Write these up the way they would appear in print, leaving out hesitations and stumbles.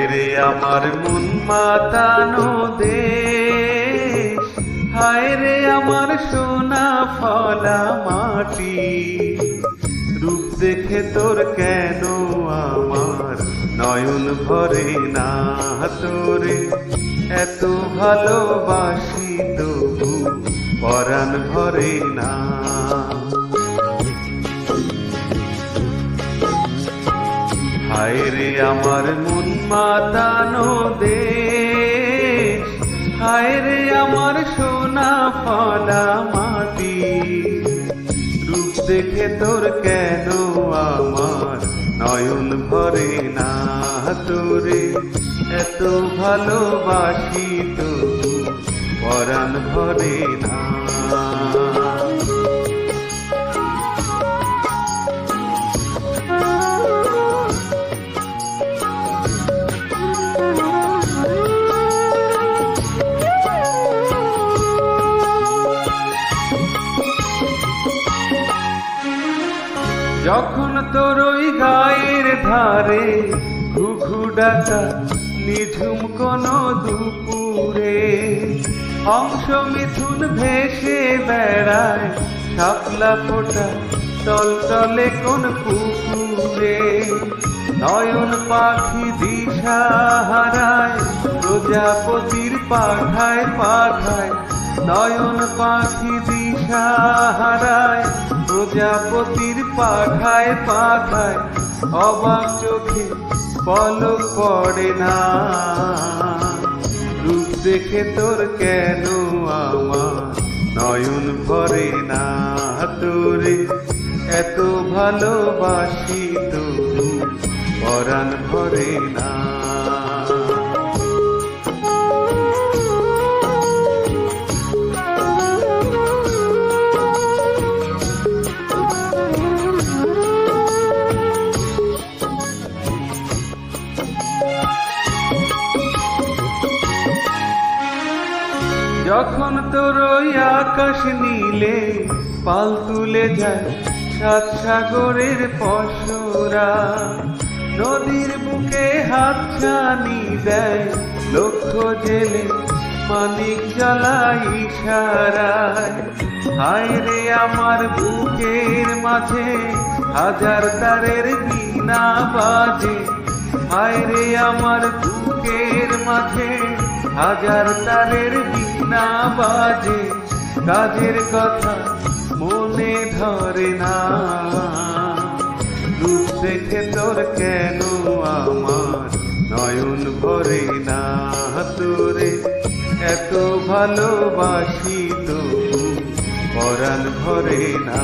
হায়রে আমার মন মাতানো দেশ, হায়রে আমার সোনা ফলা মাটি। রূপ দেখে তোর কেন আমার নয়ন ভরে না, তোরে এত ভালোবাসি তবু পরাণ ভরে না। হায়রে আমার মন মাতানো দেশ, হায়রে আমার সোনা ফলা মাটি। রূপ দেখে তোর কেন আমার নয়ন ভরে না, তোরে এত ভালোবাসি তবু পরাণ ভরে না। যখন তোর ওই গায়ের ধারে ঘুঘু ডাকা নিঝুম কোন দুপুরে, হংস মিথুন ভেসে বেড়ায় শাপলা ফোটা টলটলে কোন পুকুরে। নয়ন পাখি দিশা হারায় প্রজাপতির পাঠায় পাঠায়, নয়ন পাখি দিশা হারায় প্রজাপতির পাঠায় পাঠায়। অবাক চোখে পলক পড়ে না, রূপ দেখে তোর কেন আমার নয়ন ভরে না, তোরে এত ভালোবাসি তবু পরাণ ভরে না। যখন তোর ওই আকাশ নীলে পাল তুলে যায় সাত সাগরের পশরা, নদীর বুকে হাত ছানি দেয় লক্ষ জেলে মানিক জ্বালা ইশারায়। হায়রে আমার বুকের মাঝে হাজার তারের বীণা বাজে, হায়রে আমার বুকের মাঝে হাজার তারের বীণা বাজে। কাজের কথা মনে ধরে না, রূপ দেখে তোর কেন আমার নয়ন ভরে না, তোরে এত ভালোবাসি তবু পরাণ ভরে না।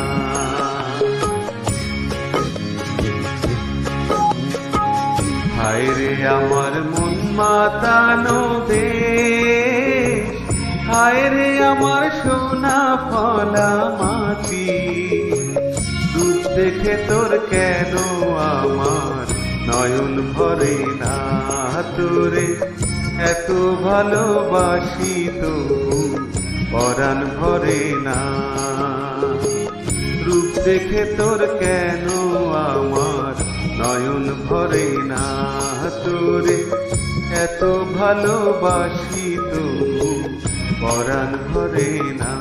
হায়রে আমার মন মাতানো দেশ, হায়রে আমার সোনা ফলা মাটি। রূপ দেখে তোর কেন আমার নয়ন ভরে না, তোরে এত ভালোবাসি তবু পরাণ ভরে না। রূপ দেখে তোর কেন আমার নয়ন ভরে না, তোরে এত ভালোবাসি তবু পরাণ ভরে না।